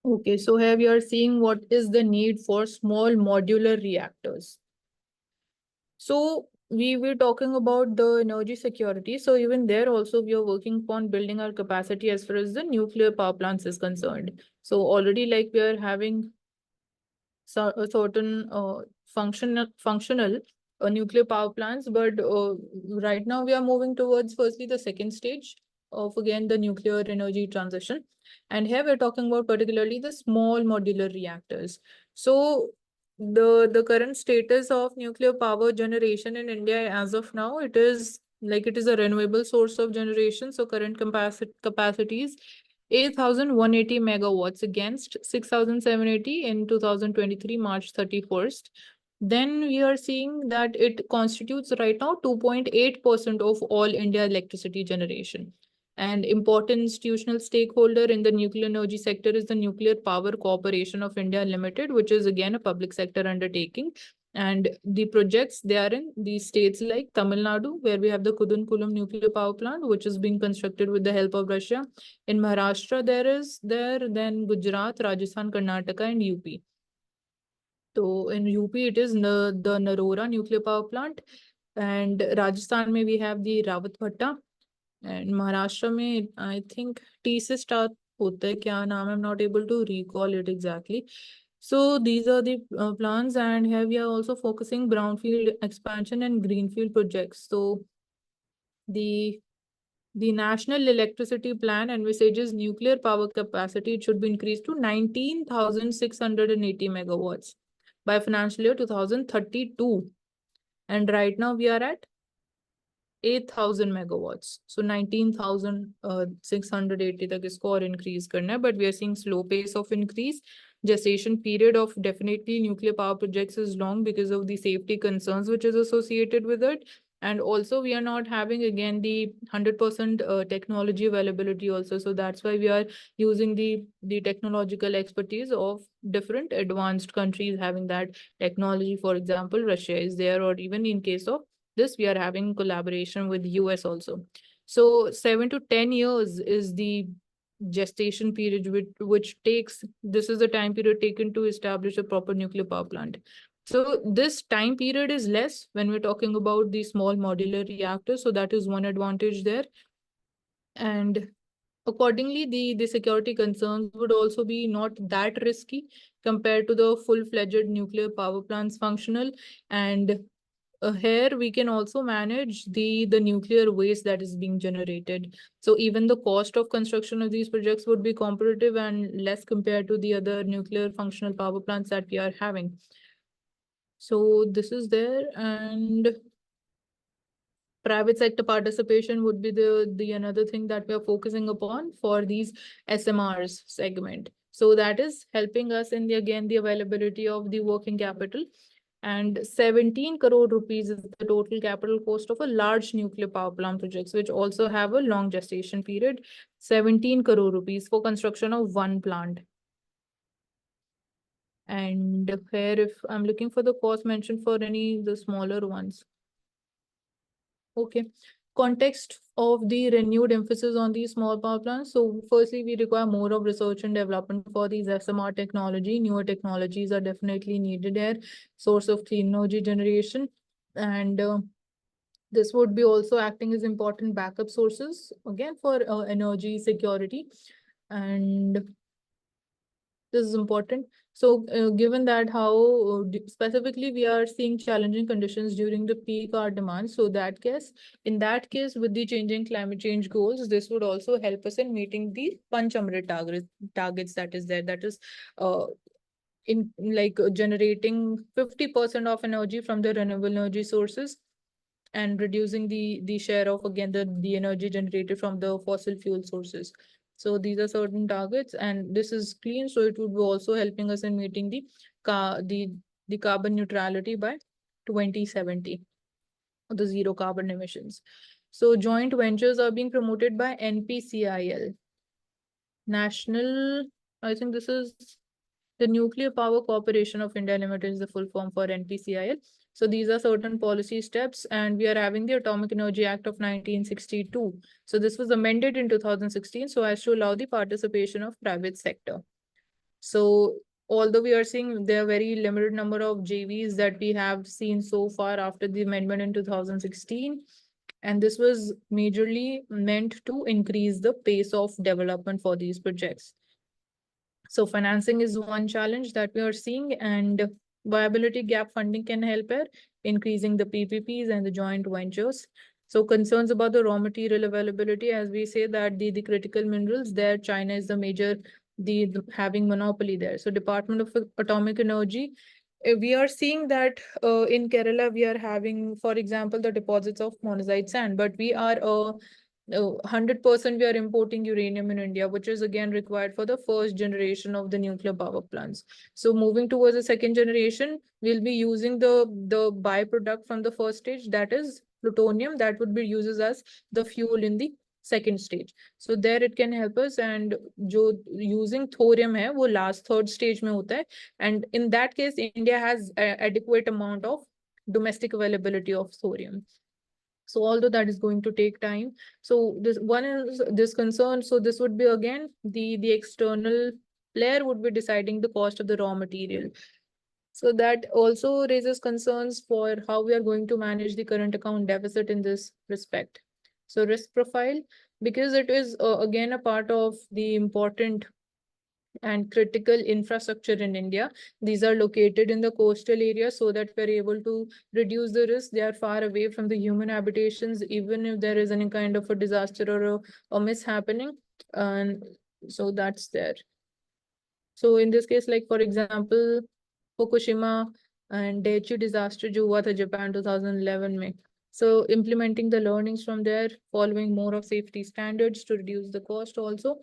Okay, so here we are seeing what is the need for small modular reactors. So we were talking about the energy security. So even there also we are working on building our capacity as far as the nuclear power plants is concerned. So already like we are having a certain functional nuclear power plants, but right now we are moving towards firstly the second stage of again the nuclear energy transition. And here we're talking about particularly the small modular reactors. So the current status of nuclear power generation in India as of now, it is a renewable source of generation. So current capacities 8,180 megawatts against 6,780 in 2023, March 31st. Then we are seeing that it constitutes right now 2.8% of all India electricity generation. And important institutional stakeholder in the nuclear energy sector is the Nuclear Power Corporation of India Limited, which is again a public sector undertaking. And the projects, they are in these states like Tamil Nadu, where we have the Kudankulam nuclear power plant, which is being constructed with the help of Russia. In Maharashtra, then Gujarat, Rajasthan, Karnataka, and UP. So in UP, it is the Narora nuclear power plant. And Rajasthan, may we have the Rawatbhatta. And Maharashtra, may I think T से start होता है क्या नाम? I'm not able to recall it exactly. So these are the plans, and here we are also focusing brownfield expansion and greenfield projects. So the National Electricity Plan envisages nuclear power capacity. It should be increased to 19,680 megawatts by financial year 2032. And right now we are at 8,000 megawatts. So 19,680 तक इसको और increase करना है, but we are seeing slow pace of increase. Gestation period of definitely nuclear power projects is long because of the safety concerns which is associated with it. And also we are not having again the 100% technology availability also. So that's why we are using the technological expertise of different advanced countries having that technology. For example, Russia is there, or even in case of this, we are having collaboration with US also. So 7 to 10 years is the gestation period which takes, this is the time period taken to establish a proper nuclear power plant. So this time period is less when we're talking about the small modular reactors. So that is one advantage there. And accordingly, the security concerns would also be not that risky compared to the full-fledged nuclear power plants functional. And here we can also manage the nuclear waste that is being generated. So even the cost of construction of these projects would be competitive and less compared to the other nuclear functional power plants that we are having. So this is there, and private sector participation would be the another thing that we are focusing upon for these SMRs segment. So that is helping us in the availability of the working capital. And 17 crore rupees is the total capital cost of a large nuclear power plant projects, which also have a long gestation period. 17 crore rupees for construction of one plant. And here, if I'm looking for the cost mentioned for any the smaller ones. Okay. Context of the renewed emphasis on these small power plants. So firstly, we require more of research and development for these SMR technology. Newer technologies are definitely needed here. Source of clean energy generation. And this would be also acting as important backup sources, again, for energy security. And this is important. So given that how specifically we are seeing challenging conditions during the peak hour demand, so in that case, with the changing climate change goals, this would also help us in meeting the Panchamrit targets that is there. That is in like generating 50% of energy from the renewable energy sources and reducing the share of again the energy generated from the fossil fuel sources. So these are certain targets, and this is clean, so it would be also helping us in meeting the carbon neutrality by 2070, the zero carbon emissions. So joint ventures are being promoted by NPCIL, National, I think this is the Nuclear Power Corporation of India Limited is the full form for NPCIL. So these are certain policy steps, and we are having the Atomic Energy Act of 1962. So this was amended in 2016 so as to allow the participation of private sector. So although we are seeing there are very limited number of JVs that we have seen so far after the amendment in 2016, and this was majorly meant to increase the pace of development for these projects. So financing is one challenge that we are seeing, and viability gap funding can help here, increasing the PPPs and the joint ventures. So concerns about the raw material availability, as we say that the critical minerals there, China is the major, the having monopoly there. So Department of Atomic Energy, we are seeing that in Kerala we are having, for example, the deposits of monazite sand, but we are 100% we are importing uranium in India, which is again required for the first generation of the nuclear power plants. So moving towards the second generation, we'll be using the byproduct from the first stage, that is plutonium, that would be used as the fuel in the second stage. So there it can help us, and जो using thorium है वो last third stage में होता है, and in that case India has adequate amount of domestic availability of thorium. So although that is going to take time, so this one is this concern. So this would be again the external player would be deciding the cost of the raw material. So that also raises concerns for how we are going to manage the current account deficit in this respect. So risk profile, because it is again a part of the important and critical infrastructure in India. These are located in the coastal area so that we're able to reduce the risk. They are far away from the human habitations, even if there is any kind of a disaster or a mishappening. And so that's there. So in this case, like for example, Fukushima and Daiichi disaster जो हुआ था Japan 2011 में. So implementing the learnings from there, following more of safety standards to reduce the cost also.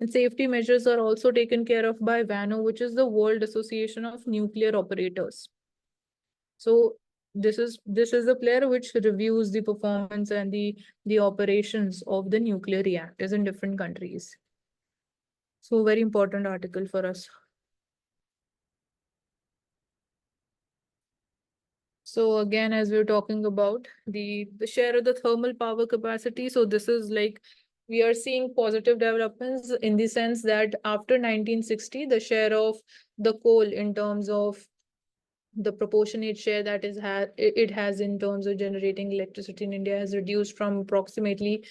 And safety measures are also taken care of by WANO, which is the World Association of Nuclear Operators. So this is the player which reviews the performance and the operations of the nuclear reactors in different countries. So very important article for us. So again, as we we're talking about the share of the thermal power capacity, so this is like we are seeing positive developments in the sense that after 1960, the share of the coal in terms of the proportionate share that is it has in terms of generating electricity in India has reduced from approximately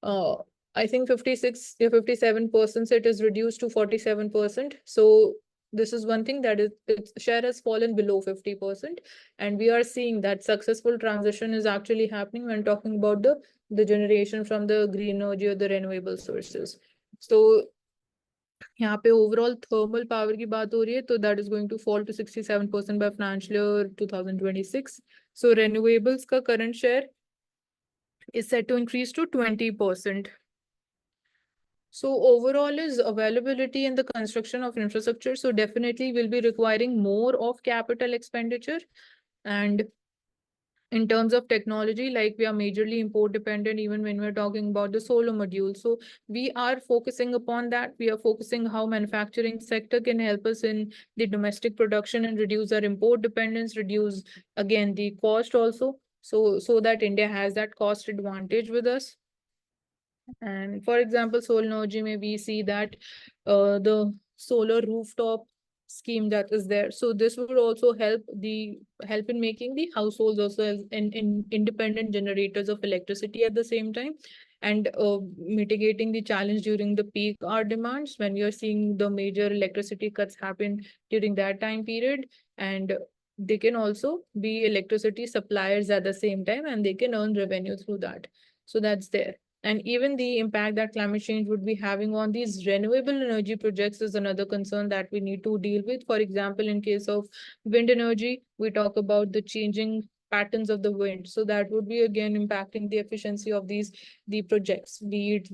uh, I think 56 or 57%, it is reduced to 47%. So this is one thing that is its share has fallen below 50%. And we are seeing that successful transition is actually happening when talking about the generation from the green energy or the renewable sources. So यहाँ पे overall thermal power की बात हो रही है तो that is going to fall to 67% by financial year 2026. So renewables का current share is set to increase to 20%. So overall is availability in the construction of infrastructure. So definitely will be requiring more of capital expenditure. And in terms of technology, like we are majorly import dependent, even when we're talking about the solar module. So we are focusing upon that. We are focusing how manufacturing sector can help us in the domestic production and reduce our import dependence, reduce again the cost also. So that India has that cost advantage with us. And for example, solar energy, may we see that the solar rooftop scheme that is there. So this would also help in making the households also as in independent generators of electricity at the same time, and mitigating the challenge during the peak hour demands when we are seeing the major electricity cuts happen during that time period. And they can also be electricity suppliers at the same time, and they can earn revenue through that. So that's there. And even the impact that climate change would be having on these renewable energy projects is another concern that we need to deal with. For example, in case of wind energy, we talk about the changing patterns of the wind. So that would be again impacting the efficiency of the projects, be it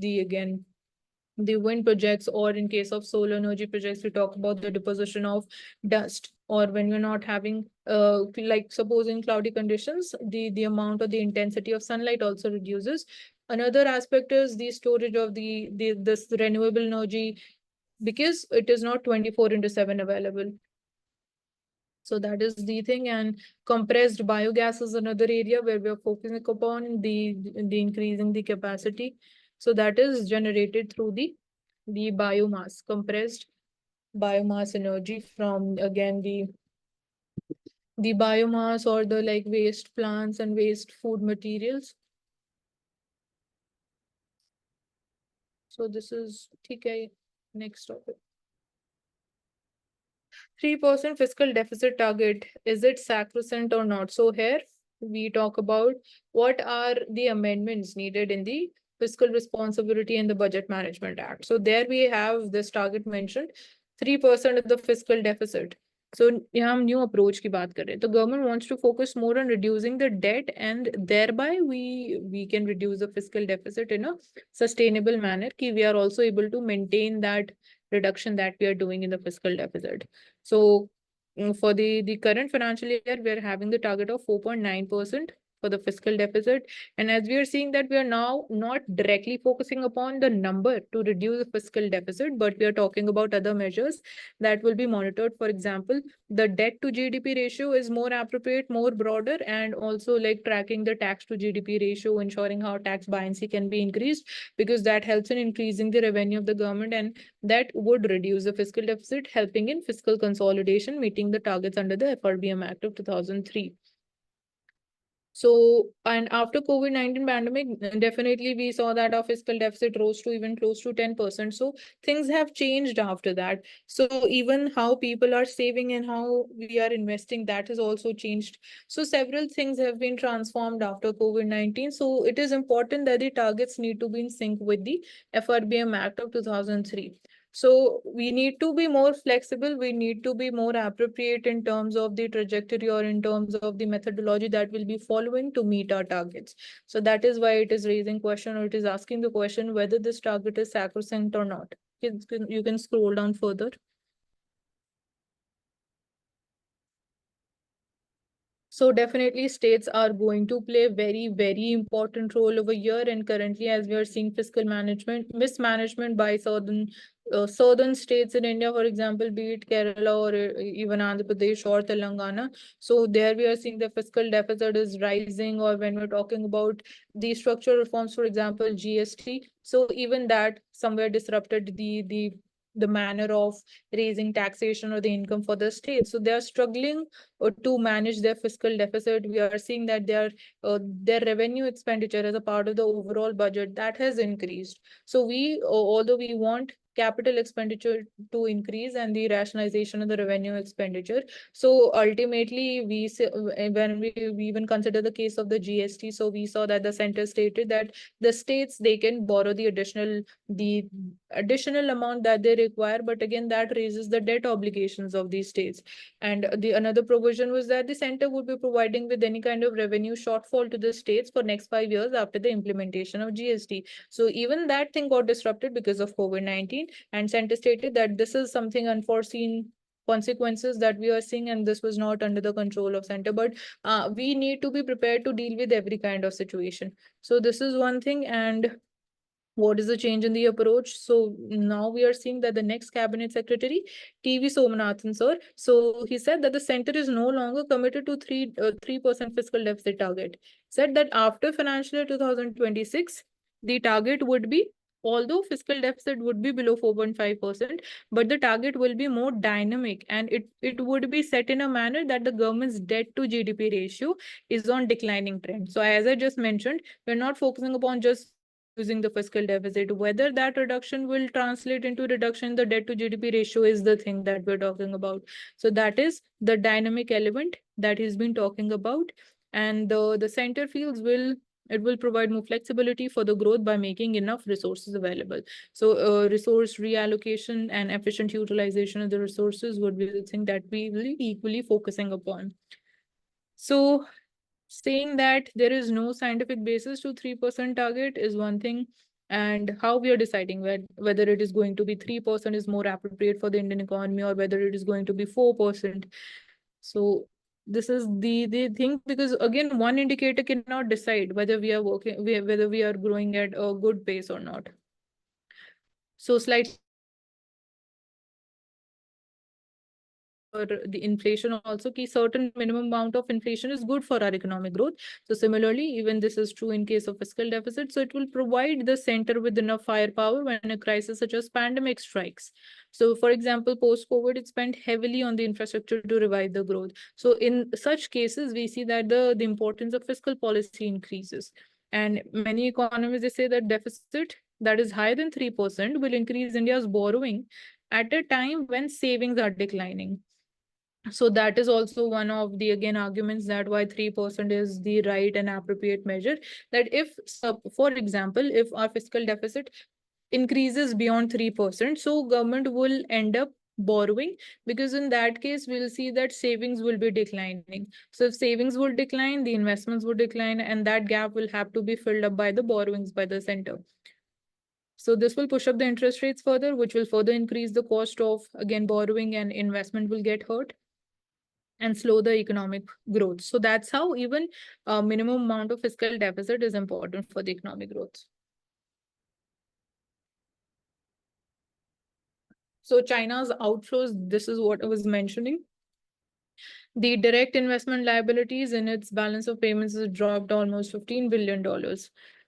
the wind projects, or in case of solar energy projects, we talk about the deposition of dust, or when we're not having like suppose in cloudy conditions, the amount or the intensity of sunlight also reduces. Another aspect is the storage of this renewable energy, because it is not 24/7 available. So that is the thing. And compressed biogas is another area where we are focusing upon the increasing the capacity. So that is generated through the biomass, compressed biomass energy from, again, the biomass or the like waste plants and waste food materials. So this is TK. Next topic. 3% fiscal deficit target, is it sacrosanct or not? So here we talk about what are the amendments needed in the Fiscal Responsibility and the Budget Management Act. So there we have this target mentioned, 3% of the fiscal deficit. So यहाँ हम new approach की बात कर रहे हैं. The government wants to focus more on reducing the debt, and thereby we can reduce the fiscal deficit in a sustainable manner. Ki we are also able to maintain that reduction that we are doing in the fiscal deficit. So for the current financial year, we are having the target of 4.9% for the fiscal deficit. And as we are seeing that we are now not directly focusing upon the number to reduce the fiscal deficit, but we are talking about other measures that will be monitored. For example, the debt to GDP ratio is more appropriate, more broader, and also like tracking the tax to GDP ratio, ensuring how tax buoyancy can be increased, because that helps in increasing the revenue of the government, and that would reduce the fiscal deficit, helping in fiscal consolidation, meeting the targets under the FRBM Act of 2003. So, and after COVID-19 pandemic, definitely we saw that our fiscal deficit rose to even close to 10%. So things have changed after that. So even how people are saving and how we are investing, that has also changed. So several things have been transformed after COVID-19. So it is important that the targets need to be in sync with the FRBM Act of 2003. So we need to be more flexible. We need to be more appropriate in terms of the trajectory or in terms of the methodology that will be following to meet our targets. So that is why it is raising question, or it is asking the question whether this target is sacrosanct or not. You can scroll down further. So definitely states are going to play a very, very important role over here. And currently, as we are seeing fiscal mismanagement by southern states in India, for example, be it Kerala or even Andhra Pradesh or Telangana. So there we are seeing the fiscal deficit is rising, or when we're talking about the structural reforms, for example, GST. So even that somewhere disrupted the manner of raising taxation or the income for the state. So they are struggling to manage their fiscal deficit. We are seeing that their revenue expenditure as a part of the overall budget that has increased. So although we want capital expenditure to increase and the rationalization of the revenue expenditure. So ultimately, when we even consider the case of the GST, so we saw that the center stated that the states, they can borrow the additional amount that they require, but again, that raises the debt obligations of these states. And the another provision was that the center would be providing with any kind of revenue shortfall to the states for next 5 years after the implementation of GST. So even that thing got disrupted because of COVID-19, and center stated that this is something unforeseen consequences that we are seeing, and this was not under the control of center. But we need to be prepared to deal with every kind of situation. So this is one thing. And what is the change in the approach? So now we are seeing that the next cabinet secretary, TV Somanathan sir, so he said that the center is no longer committed to 3% fiscal deficit target. Said that after financial year 2026, the target would be, although fiscal deficit would be below 4.5%, but the target will be more dynamic, and it would be set in a manner that the government's debt to GDP ratio is on declining trend. So as I just mentioned, we're not focusing upon just using the fiscal deficit. Whether that reduction will translate into reduction in the debt to GDP ratio is the thing that we're talking about. So that is the dynamic element that he's been talking about. And the center feels it will provide more flexibility for the growth by making enough resources available. So resource reallocation and efficient utilization of the resources would be the thing that we will be equally focusing upon. So saying that there is no scientific basis to 3% target is one thing, and how we are deciding whether it is going to be 3% is more appropriate for the Indian economy, or whether it is going to be 4%. So this is the thing, because again, one indicator cannot decide whether we are whether we are growing at a good pace or not. So slightly the inflation also, key certain minimum amount of inflation is good for our economic growth. So similarly, even this is true in case of fiscal deficit. So it will provide the center with enough firepower when a crisis such as pandemic strikes. So for example, post-COVID, it spent heavily on the infrastructure to revive the growth. So in such cases, we see that the importance of fiscal policy increases. And many economists, they say that deficit that is higher than 3% will increase India's borrowing at a time when savings are declining. So that is also one of the again arguments that why 3% is the right and appropriate measure. That if, for example, if our fiscal deficit increases beyond 3%, so government will end up borrowing, because in that case we'll see that savings will be declining. So if savings will decline, the investments will decline, and that gap will have to be filled up by the borrowings by the center. So this will push up the interest rates further, which will further increase the cost of again borrowing, and investment will get hurt and slow the economic growth. So that's how even a minimum amount of fiscal deficit is important for the economic growth. So China's outflows, this is what I was mentioning. The direct investment liabilities in its balance of payments has dropped almost $15 billion.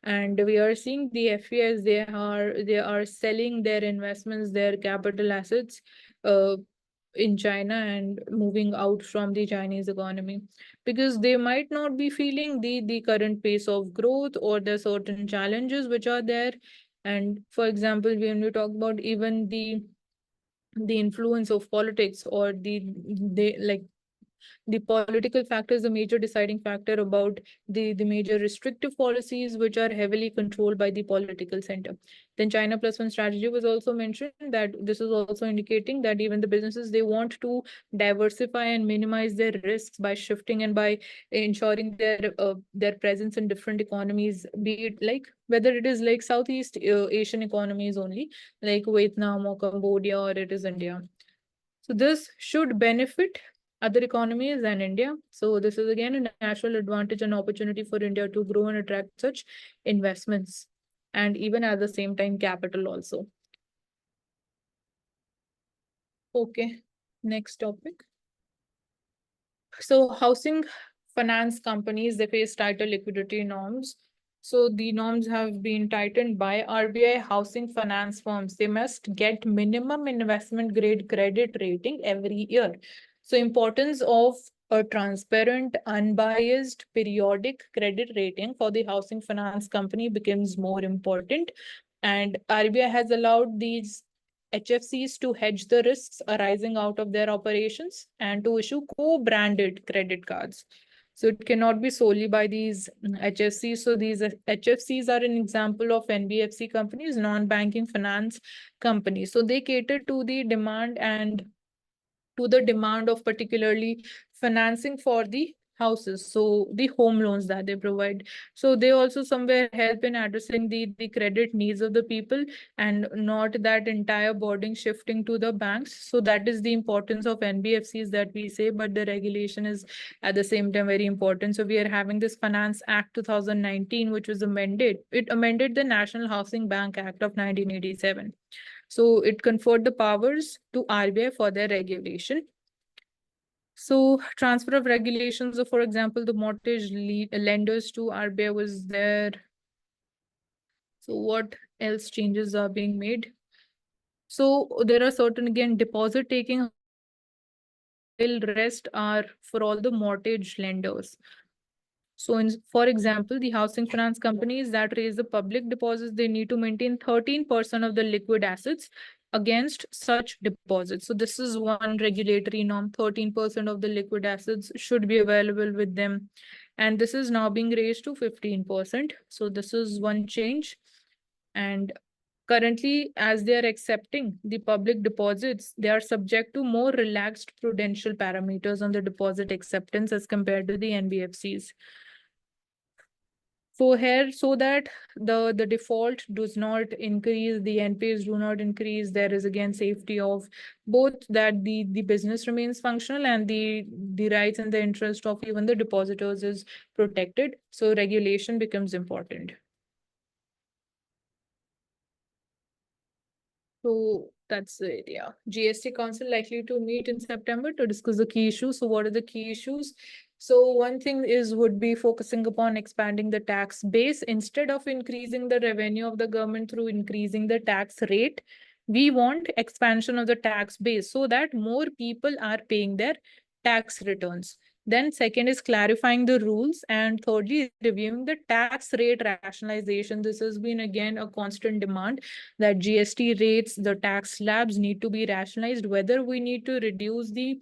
And we are seeing the FES, they are selling their investments, their capital assets in China and moving out from the Chinese economy, because they might not be feeling the current pace of growth, or the certain challenges which are there. And for example, when we talk about even the influence of politics, or the political factor is a major deciding factor about the major restrictive policies which are heavily controlled by the political center. Then China Plus One strategy was also mentioned, that this is also indicating that even the businesses, they want to diversify and minimize their risks by shifting and by ensuring their presence in different economies, be it like whether it is like Southeast Asian economies only, like Vietnam or Cambodia, or it is India. So this should benefit other economies than India. So this is again a natural advantage and opportunity for India to grow and attract such investments, and even at the same time capital also. Okay, next topic. So housing finance companies, they face tighter liquidity norms. So the norms have been tightened by RBI. Housing finance firms, they must get minimum investment grade credit rating every year. So importance of a transparent, unbiased, periodic credit rating for the housing finance company becomes more important. And RBI has allowed these HFCs to hedge the risks arising out of their operations and to issue co-branded credit cards. So it cannot be solely by these HFCs. So these HFCs are an example of NBFC companies, non-banking finance companies. So they cater to the demand of particularly financing for the houses, so the home loans that they provide. So they also somewhere help in addressing the credit needs of the people, and not that entire burden shifting to the banks. So that is the importance of NBFCs that we say, but the regulation is at the same time very important. So we are having this Finance Act 2019, which was amended. It amended the National Housing Bank Act of 1987. So it conferred the powers to RBI for their regulation. So transfer of regulations, so for example, the mortgage lenders to RBI was there. So what else changes are being made? So there are certain, again, deposit taking, while rest are for all the mortgage lenders. So for example, the housing finance companies that raise the public deposits, they need to maintain 13% of the liquid assets against such deposits. So this is one regulatory norm, 13% of the liquid assets should be available with them. And this is now being raised to 15%. So this is one change. And currently, as they are accepting the public deposits, they are subject to more relaxed prudential parameters on the deposit acceptance as compared to the NBFCs. So here, so that the default does not increase, the NPAs do not increase, there is again safety of both that the business remains functional, and the rights and the interest of even the depositors is protected. So regulation becomes important. So That's it. Yeah. GST Council likely to meet in September to discuss the key issues. So what are the key issues? So one thing is would be focusing upon expanding the tax base instead of increasing the revenue of the government through increasing the tax rate. We want expansion of the tax base so that more people are paying their tax returns. Then second is clarifying the rules, and thirdly, reviewing the tax rate rationalization. This has been again a constant demand that GST rates, the tax slabs need to be rationalized, whether we need to reduce the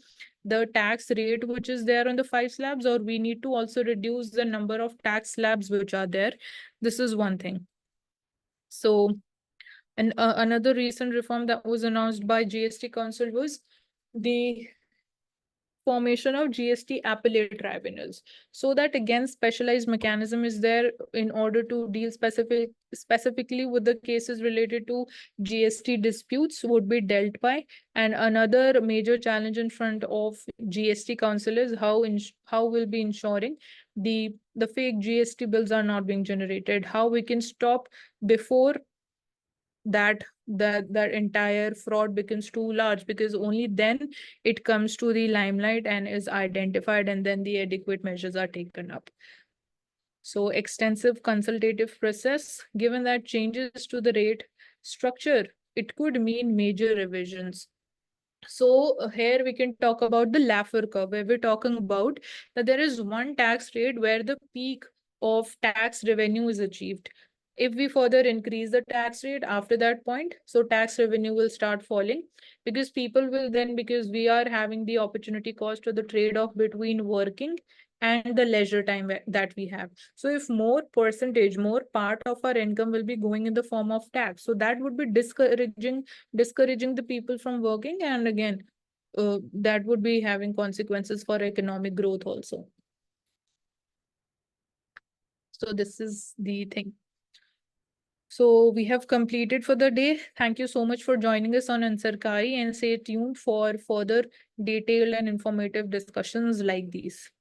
tax rate which is there on the 5 slabs, or we need to also reduce the number of tax slabs which are there. This is one thing. So, and another recent reform that was announced by GST Council was the formation of GST appellate tribunals, so that again specialized mechanism is there in order to deal specifically with the cases related to GST disputes would be dealt by. And another major challenge in front of GST Council is how will be ensuring the fake GST bills are not being generated, how we can stop before that entire fraud becomes too large, because only then it comes to the limelight and is identified, and then the adequate measures are taken up. So extensive consultative process, given that changes to the rate structure, it could mean major revisions. So here we can talk about the Laffer curve, where we're talking about that there is one tax rate where the peak of tax revenue is achieved. If we further increase the tax rate after that point, so tax revenue will start falling, because people will then, because we are having the opportunity cost or the trade-off between working and the leisure time that we have. So if more percentage, more part of our income will be going in the form of tax, so that would be discouraging the people from working, and again that would be having consequences for economic growth also. So this is the thing. So we have completed for the day. Thank you so much for joining us on Ansarkari, and stay tuned for further detailed and informative discussions like these.